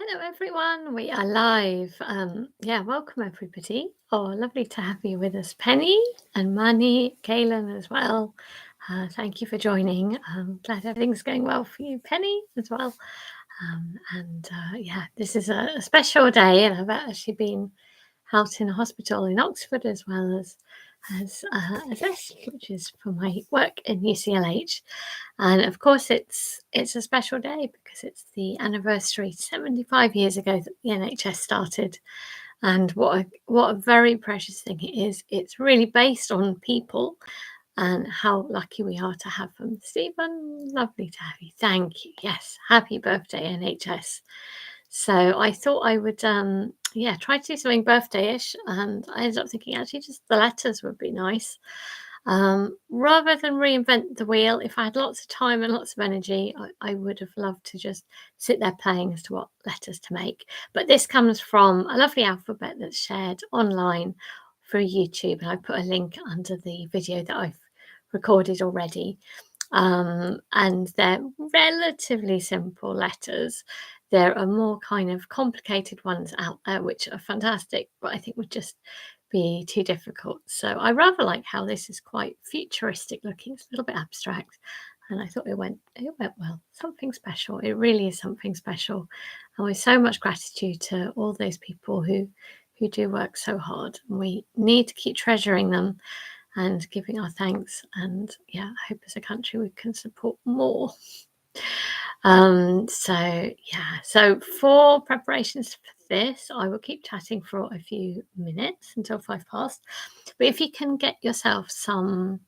Hello, everyone. We are live. Welcome, everybody. Oh, lovely to have you with us, Penny and Manny, Kaylin as well. Thank you for joining. Glad everything's going well for you, Penny, as well. This is a special day, and I've actually been out in a hospital in Oxford as well as this, which is for my work in UCLH. And of course, it's a special day because it's the anniversary 75 years ago that the NHS started. And what a very precious thing it is. It's really based on people and how lucky we are to have them. Stephen, lovely to have you. Thank you. Yes, happy birthday, NHS. So I thought I would, try to do something birthday-ish, and I ended up thinking actually just the letters would be nice. Rather than reinvent the wheel, if I had lots of time and lots of energy, I would have loved to just sit there playing as to what letters to make. But this comes from a lovely alphabet that's shared online through YouTube, and I put a link under the video that I've recorded already. And they're relatively simple letters. There are more kind of complicated ones out there, which are fantastic, but I think would just be too difficult. So I rather like how this is quite futuristic looking. It's a little bit abstract, and I thought it went well. Something special. It really is something special, and with so much gratitude to all those people who do work so hard. And we need to keep treasuring them and giving our thanks. And I hope as a country we can support more. So for preparations for this, I will keep chatting for a few minutes until 5 past. But if you can get yourself some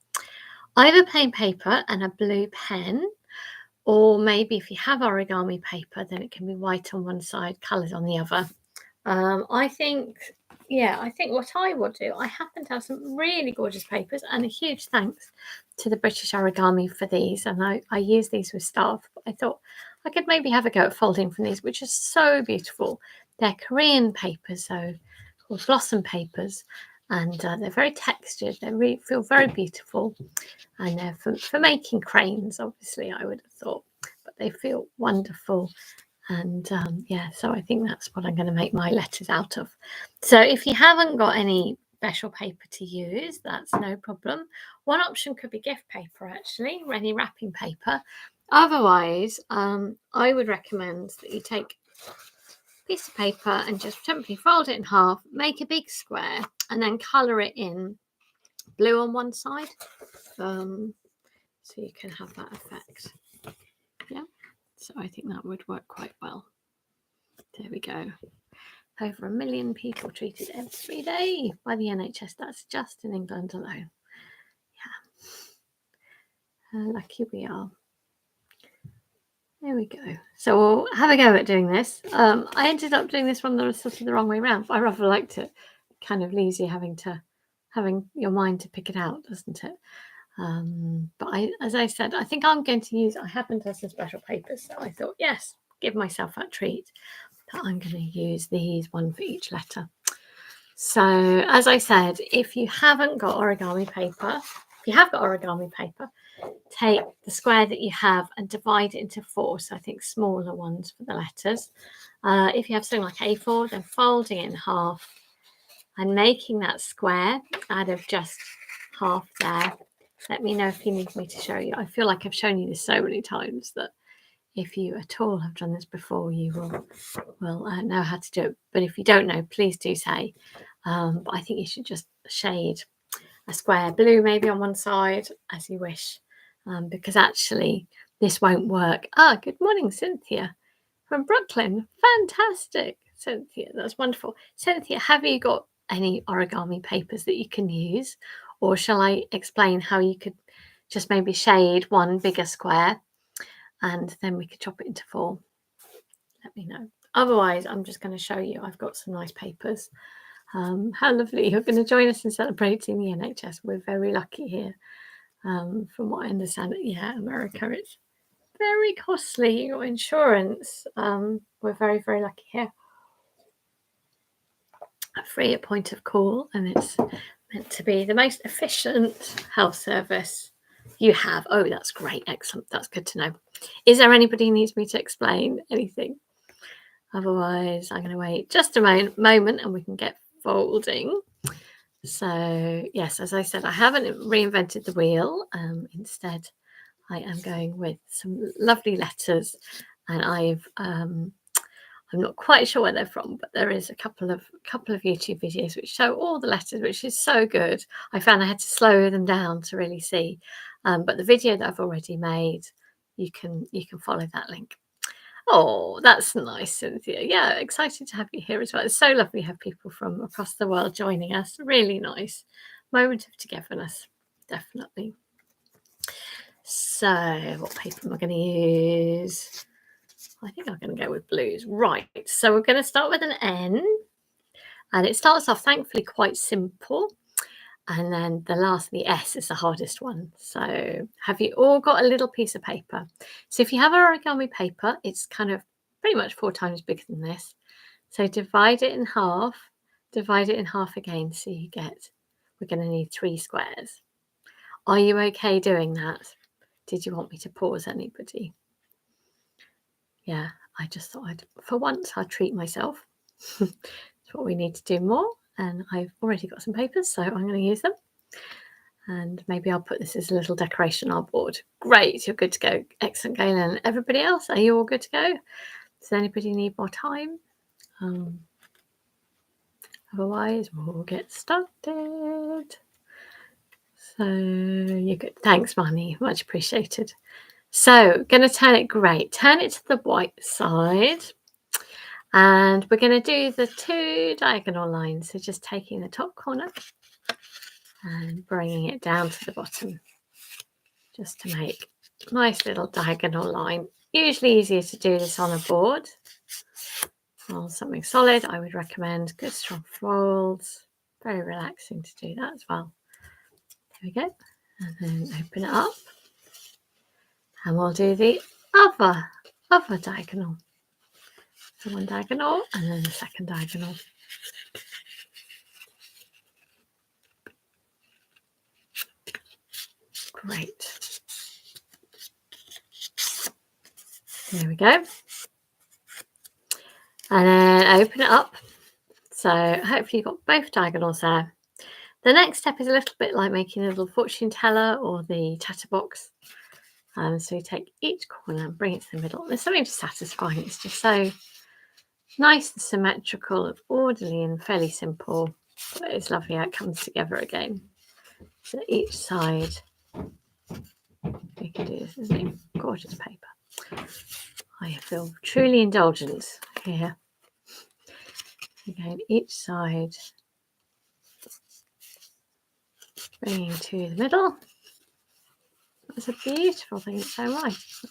either plain paper and a blue pen, or maybe if you have origami paper, then it can be white on one side, colours on the other. I think what I will do, I happen to have some really gorgeous papers, and a huge thanks to the British Origami for these. And I use these with staff, but I thought I could maybe have a go at folding from these, which are so beautiful. They're Korean papers, so called blossom papers, and they're very textured. They feel very beautiful, and they're for making cranes, obviously, I would have thought, but they feel wonderful. And so I think that's what I'm going to make my letters out of. So if you haven't got any special paper to use, that's no problem. One option could be gift paper, actually, or any wrapping paper. Otherwise, I would recommend that you take a piece of paper and just simply fold it in half, make a big square, and then colour it in blue on one side, so you can have that effect. Yeah. So I think that would work quite well. There we go. Over 1 million people treated every day by the NHS. That's just in England alone. Yeah. Lucky we are. There we go. So we'll have a go at doing this. I ended up doing this one sort of the wrong way around. I rather liked it. Kind of leaves you having your mind to pick it out, doesn't it? But as I said, I think I'm going to use, I happen to have some special papers, so I thought, yes, give myself that treat, that I'm going to use these, one for each letter. So as I said, if you haven't got origami paper, take the square that you have and divide it into 4, so I think smaller ones for the letters. If you have something like A4, then folding it in half and making that square out of just half there. Let me know if you need me to show you. I feel like I've shown you this so many times that if you at all have done this before, you will know how to do it. But if you don't know, please do say. But I think you should just shade a square blue maybe on one side as you wish, because actually this won't work. Good morning, Cynthia from Brooklyn. Fantastic, Cynthia. That's wonderful. Cynthia, have you got any origami papers that you can use? Or shall I explain how you could just maybe shade one bigger square and then we could chop it into 4? Let me know. Otherwise, I'm just going to show you. I've got some nice papers. How lovely. You're going to join us in celebrating the NHS. We're very lucky here. From what I understand, America, it's very costly. Your insurance. We're very, very lucky here. Free at point of call, and it's meant to be the most efficient health service you have. Oh, that's great. Excellent. That's good to know. Is there anybody who needs me to explain anything? Otherwise, I'm going to wait just a moment and we can get folding. So, yes, as I said, I haven't reinvented the wheel. Instead, I am going with some lovely letters, and I'm not quite sure where they're from, but there is a couple of YouTube videos which show all the letters, which is so good. I found I had to slow them down to really see. But the video that I've already made, you can follow that link. Oh, that's nice, Cynthia. Yeah, excited to have you here as well. It's so lovely to have people from across the world joining us. Really nice moment of togetherness, definitely. So, what paper am I going to use? I think I'm going to go with blues. Right, so we're going to start with an N. And it starts off, thankfully, quite simple. And then the S is the hardest one. So have you all got a little piece of paper? So if you have origami paper, it's kind of pretty much 4 times bigger than this. So divide it in half again. So you get, we're going to need 3 squares. Are you okay doing that? Did you want me to pause anybody? Yeah, I just thought for once I'd treat myself. That's what we need to do more. And I've already got some papers, so I'm going to use them. And maybe I'll put this as a little decoration on our board. Great, you're good to go. Excellent, Galen. Everybody else, are you all good to go? Does anybody need more time? Otherwise, we'll get started. So you're good. Thanks, Mummy. Much appreciated. So, going to turn it great. Turn it to the white side. And we're going to do the 2 diagonal lines. So just taking the top corner and bringing it down to the bottom. Just to make a nice little diagonal line. Usually easier to do this on a board. Or something solid, I would recommend. Good strong folds. Very relaxing to do that as well. There we go. And then open it up. And we'll do the other diagonal. So one diagonal and then the second diagonal. Great. There we go. And then open it up. So hopefully you've got both diagonals there. The next step is a little bit like making a little fortune teller or the tatterbox. So you take each corner and bring it to the middle. There's something just satisfying. It's just so nice and symmetrical and orderly and fairly simple. But it's lovely how it comes together again. So each side, you can do this, isn't it? Gorgeous paper. I feel truly indulgent here. Again, each side, bringing to the middle. That's a beautiful thing, it's so nice.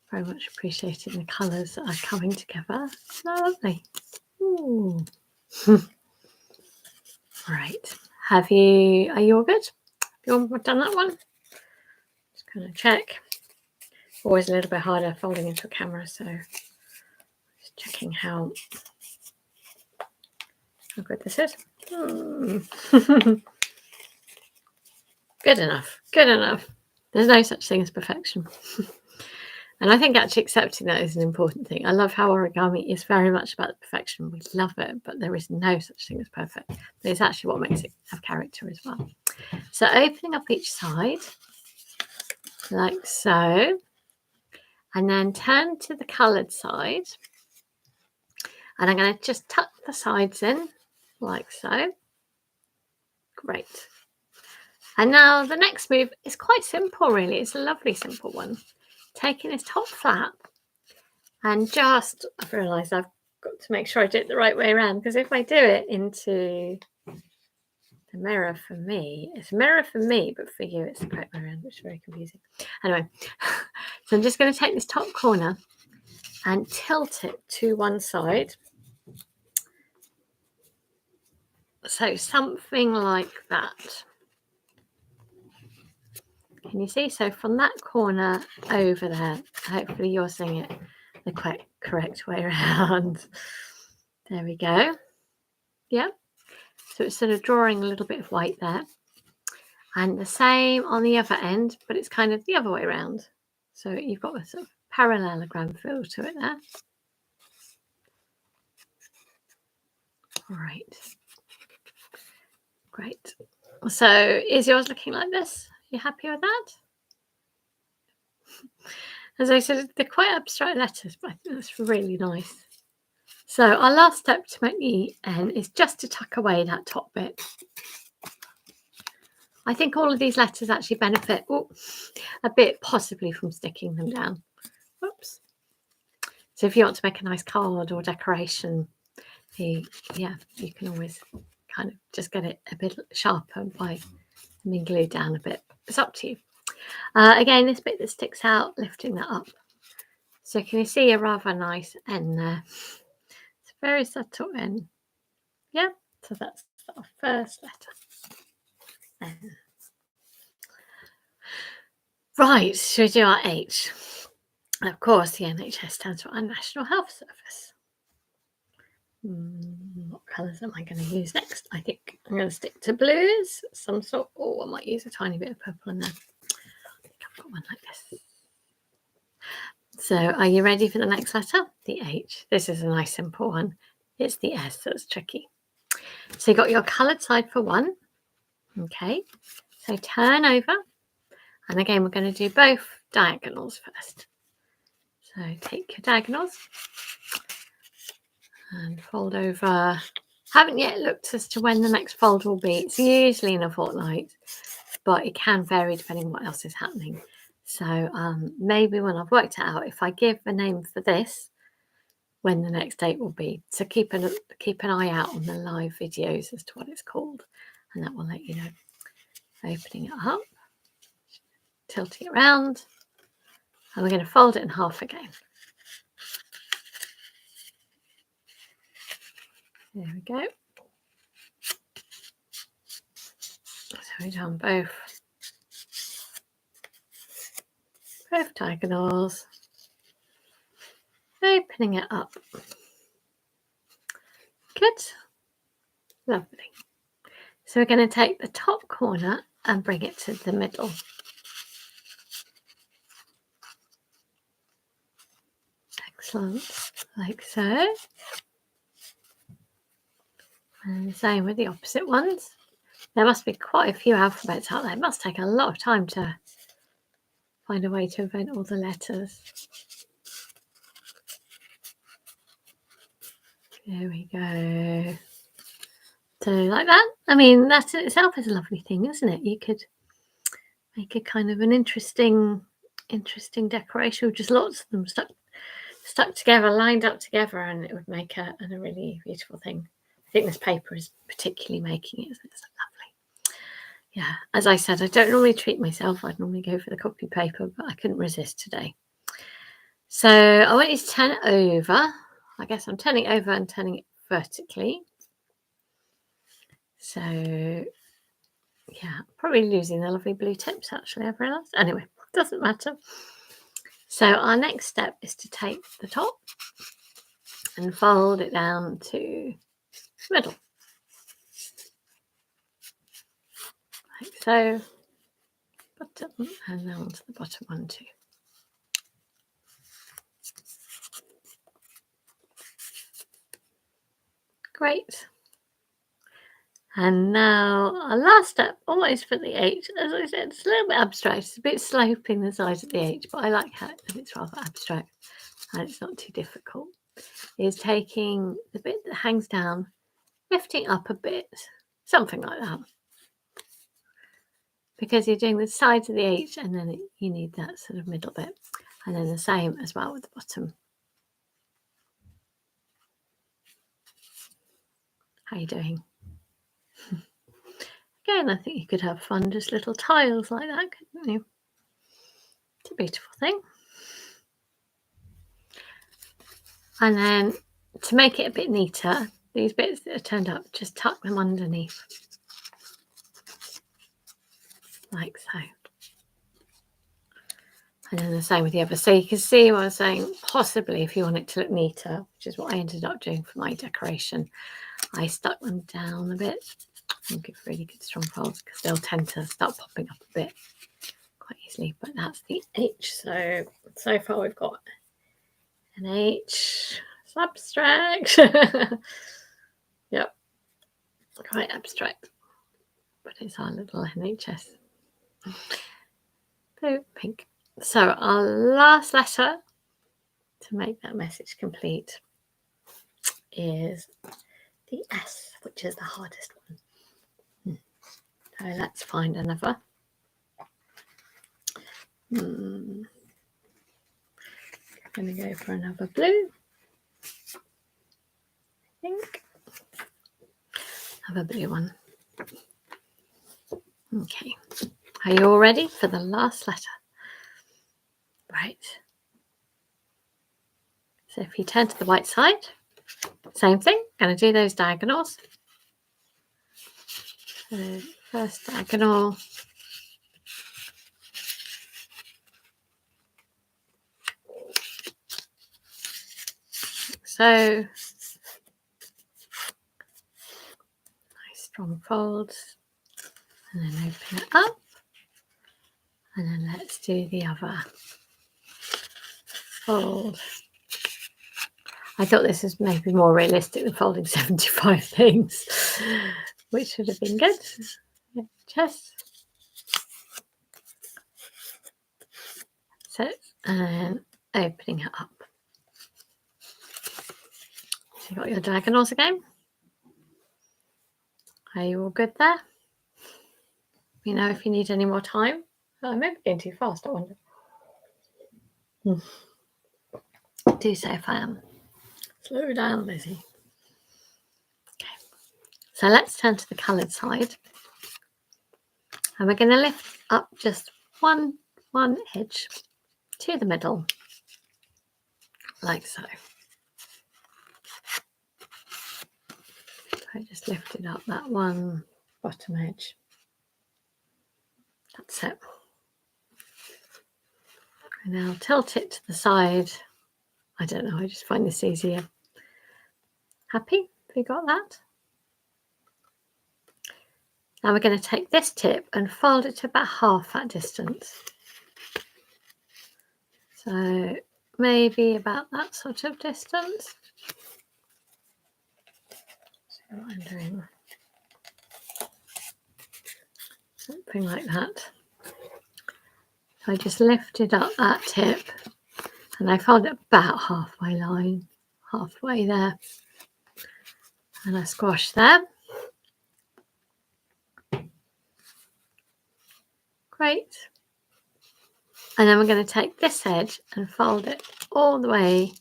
Very much appreciated the colours that are coming together. Lovely. Ooh. Right. Are you all good? Have you all done that one? Just kind of check. Always a little bit harder folding into a camera, so just checking how good this is. Good enough. Good enough. There's no such thing as perfection. And I think actually accepting that is an important thing. I love how origami is very much about the perfection. We love it, but there is no such thing as perfect. But it's actually what makes it have character as well. So opening up each side, like so, and then turn to the coloured side. And I'm going to just tuck the sides in, like so. Great. And now the next move is quite simple, really. It's a lovely, simple one. Taking this top flap and I've realised I've got to make sure I do it the right way around, because if I do it into the mirror for me, it's a mirror for me, but for you it's the correct way around, which is very confusing. Anyway, so I'm just going to take this top corner and tilt it to one side. So something like that. Can you see? So from that corner over there, hopefully you're seeing it the correct way around. There we go. Yeah. So it's sort of drawing a little bit of white there. And the same on the other end, but it's kind of the other way around. So you've got a sort of parallelogram feel to it there. All right. Great. So is yours looking like this? Are you happy with that? As I said, they're quite abstract letters, but I think that's really nice. So our last step to make the N is just to tuck away that top bit. I think all of these letters actually benefit a bit possibly from sticking them down. Whoops. So if you want to make a nice card or decoration, you can always kind of just get it a bit sharper by being glued down a bit. It's up to you. Again, this bit that sticks out, lifting that up. So can you see a rather nice N there? It's a very subtle N. Yeah, so that's our first letter. N. Right, should we do our H? And of course, the NHS stands for our National Health Service. What colours am I going to use next? I think I'm going to stick to blues, some sort. Oh, I might use a tiny bit of purple in there. I think I've got one like this. So are you ready for the next letter? The H. This is a nice simple one. It's the S that's tricky. So you got your coloured side for one. Okay. So turn over. And again, we're going to do both diagonals first. So take your diagonals and fold over. Haven't yet looked as to when the next fold will be. It's usually in a fortnight, but it can vary depending on what else is happening. So maybe when I've worked it out, if I give a name for this, when the next date will be. So keep an eye out on the live videos as to what it's called, and that will let you know. Opening it up, tilting it around, and we're going to fold it in half again. There we go. So we've done both diagonals, opening it up. Good, lovely. So we're going to take the top corner and bring it to the middle. Excellent, like so. And the same with the opposite ones. There must be quite a few alphabets out there. It must take a lot of time to find a way to invent all the letters. There we go. So like that. I mean, that in itself is a lovely thing, isn't it? You could make a kind of an interesting decoration with just lots of them stuck together, lined up together, and it would make a really beautiful thing. I think this paper is particularly making it. It's lovely. Yeah, as I said, I don't normally treat myself. I'd normally go for the copy paper, but I couldn't resist today. So I want you to turn it over. I guess I'm turning it over and turning it vertically. So yeah, probably losing the lovely blue tips actually, I've realised. Anyway, doesn't matter. So our next step is to take the top and fold it down to the middle. Like so. Bottom, and now onto the bottom one too. Great. And now our last step, almost for the H, as I said, it's a little bit abstract. It's a bit sloping the size of the H, but I like how it's rather abstract and it's not too difficult. Is taking the bit that hangs down, lifting up a bit, something like that. Because you're doing the sides of the H and then you need that sort of middle bit. And then the same as well with the bottom. How are you doing? Again, I think you could have fun, just little tiles like that, couldn't you? It's a beautiful thing. And then to make it a bit neater, these bits that are turned up, just tuck them underneath. Like so. And then the same with the other. So you can see what I was saying, possibly if you want it to look neater, which is what I ended up doing for my decoration, I stuck them down a bit and give really good strong folds because they'll tend to start popping up a bit quite easily, but that's the H. So far we've got an H subtract. Yep, quite abstract, but it's our little NHS. Blue, pink. So our last letter to make that message complete is the S, which is the hardest one. So let's find another. I'm going to go for another blue. I think. Have a blue one. Okay. Are you all ready for the last letter? Right. So if you turn to the right side, same thing. Going to do those diagonals. So first diagonal. So nice strong folds. And then open it up. And then let's do the other fold. I thought this is maybe more realistic than folding 75 things, which would have been good. Yeah, chest. So, and opening it up. So you got your diagonals again. Are you all good there? You know, if you need any more time. Oh, I may be going too fast, I wonder. Do say if I am. Slow down, Lizzie. Okay. So let's turn to the coloured side. And we're going to lift up just one edge to the middle, like so. I just lifted up that one bottom edge. That's it. And now tilt it to the side. I don't know, I just find this easier. Happy? Have you got that? Now we're going to take this tip and fold it to about half that distance. So maybe about that sort of distance. So I'm doing something like that. So I just lifted up that tip and I fold it about halfway there. And I squash there. Great. And then we're going to take this edge and fold it all the way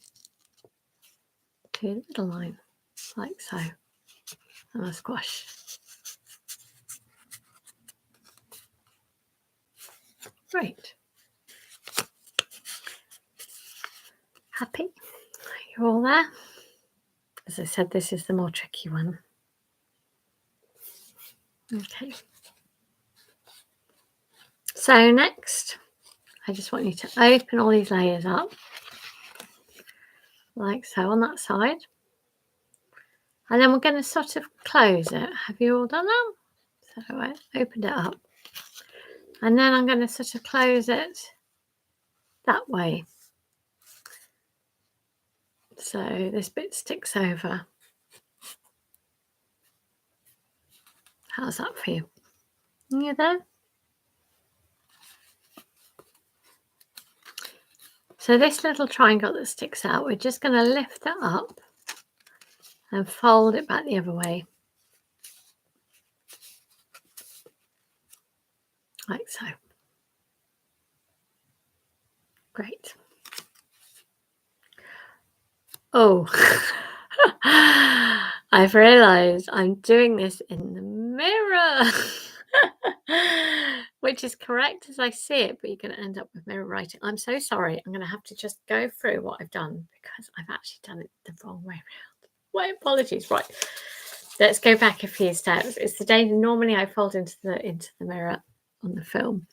to the middle line, like so. And I squash. Great. Happy? You're all there? As I said, this is the more tricky one. Okay. So next, I just want you to open all these layers up, like so on that side. And then we're going to sort of close it. Have you all done that? So I opened it up. And then I'm going to sort of close it that way. So this bit sticks over. How's that for you? You there? So this little triangle that sticks out, we're just going to lift it up and fold it back the other way. Like so. Great. Oh, I've realised I'm doing this in the mirror, which is correct as I see it, but you're going to end up with mirror writing. I'm so sorry. I'm going to have to just go through what I've done because I've actually done it the wrong way around. My apologies. Right. Let's go back a few steps. It's the day normally I fold into the mirror on the film,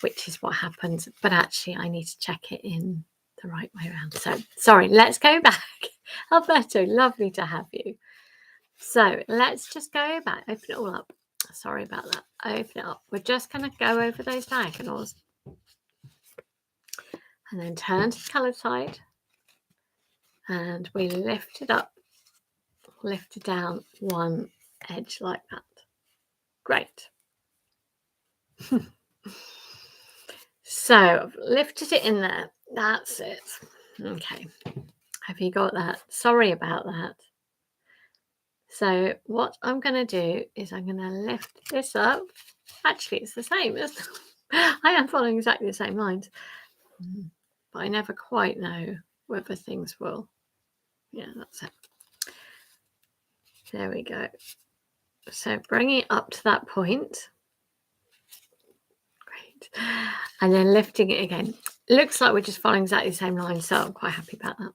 which is what happens. But actually, I need to check it in the right way around. So sorry, let's go back. Alberto, lovely to have you. So let's just go back. Open it all up. Sorry about that. Open it up. We're just going to go over those diagonals and then turn to the coloured side, and we lift it up, lift it down one edge like that. Great. So I've lifted it in there. That's it. Okay. Have you got that? Sorry about that. So what I'm going to do is I'm going to lift this up. Actually, it's the same. I am following exactly the same lines. But I never quite know whether things will. Yeah, that's it. There we go. So bringing it up to that point. Great. And then lifting it again. Looks like we're just following exactly the same line, so I'm quite happy about that.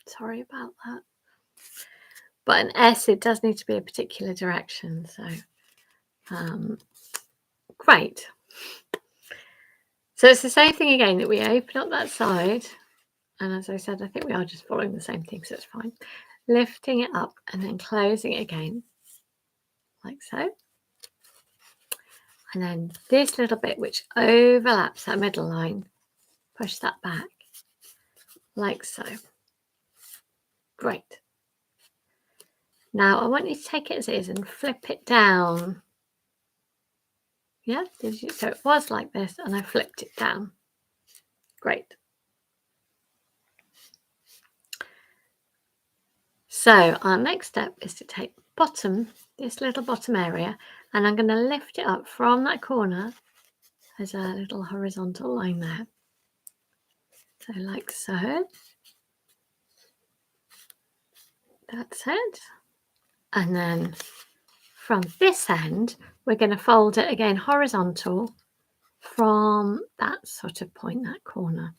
Sorry about that. But an S, it does need to be a particular direction. So great. So it's the same thing again, that we open up that side. And as I said, I think we are just following the same thing, so it's fine. Lifting it up and then closing it again, like so. And then this little bit which overlaps that middle line, push that back, like so. Great. Now I want you to take it as it is and flip it down. Yeah, so it was like this and I flipped it down. Great. So our next step is to take bottom, this little bottom area, and I'm going to lift it up from that corner. There's a little horizontal line there. So like so. That's it. And then from this end, we're going to fold it again horizontal from that sort of point, that corner.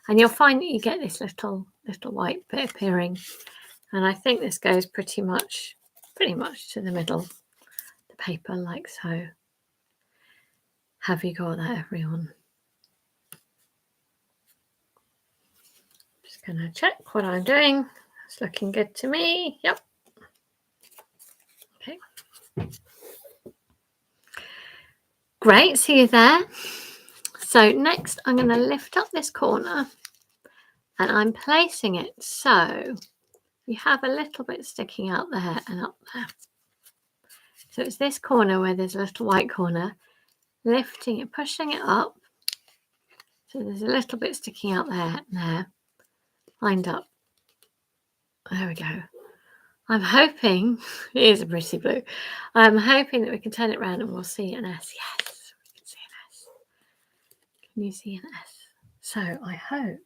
And you'll find that you get this little white bit appearing. And I think this goes pretty much to the middle of the paper, like so. Have you got that, everyone? Just going to check what I'm doing. It's looking good to me. Yep. Okay. Great, see you there. So next I'm going to lift up this corner and I'm placing it so you have a little bit sticking out there and up there. So it's this corner where there's a little white corner, lifting it, pushing it up. So there's a little bit sticking out there and there, lined up. There we go. I'm hoping, it is a pretty blue, I'm hoping that we can turn it around and we'll see an S. Yes, we can see an S. Can you see an S? So I hope,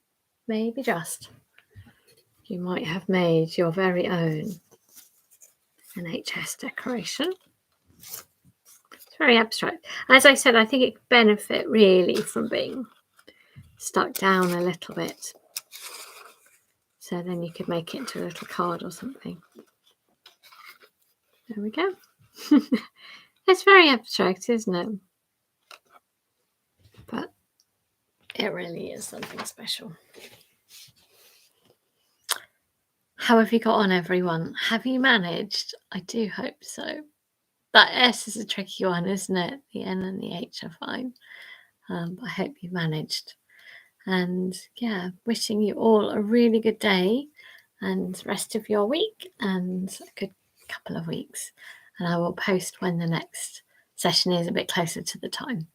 maybe just, you might have made your very own NHS decoration. It's very abstract. As I said, I think it could benefit really from being stuck down a little bit. So then you could make it into a little card or something. There we go. It's very abstract, isn't it? But it really is something special. How have you got on, everyone? Have you managed? I do hope so. That S is a tricky one, isn't it? The N and the H are fine. But I hope you managed. And yeah, wishing you all a really good day and rest of your week and a good couple of weeks. And I will post when the next session is a bit closer to the time.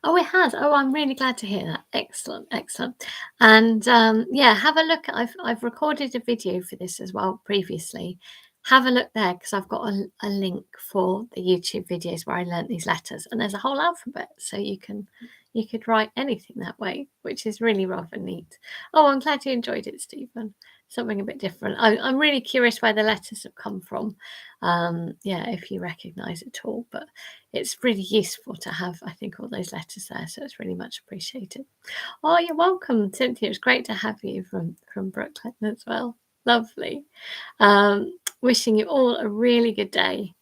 Oh, it has. Oh, I'm really glad to hear that. Excellent, excellent. And yeah, have a look. I've recorded a video for this as well previously. Have a look there because I've got a link for the YouTube videos where I learnt these letters, and there's a whole alphabet, so you could write anything that way, which is really rather neat. Oh, I'm glad you enjoyed it, Stephen. Something a bit different. I'm really curious where the letters have come from. Yeah, if you recognise it at all, but it's really useful to have, I think, all those letters there, so it's really much appreciated. Oh, you're welcome, Cynthia. It's great to have you from Brooklyn as well. Lovely. Wishing you all a really good day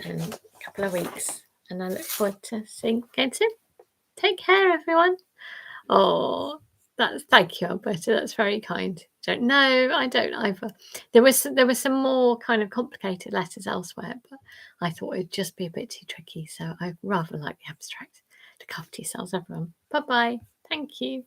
and a couple of weeks, and I look forward to seeing you again soon. Take care, everyone. Oh, thank you, Alberta. That's very kind. Don't know. I don't either. There was some more kind of complicated letters elsewhere, but I thought it'd just be a bit too tricky. So I rather like the abstract. To comfort yourselves, everyone. Bye bye. Thank you.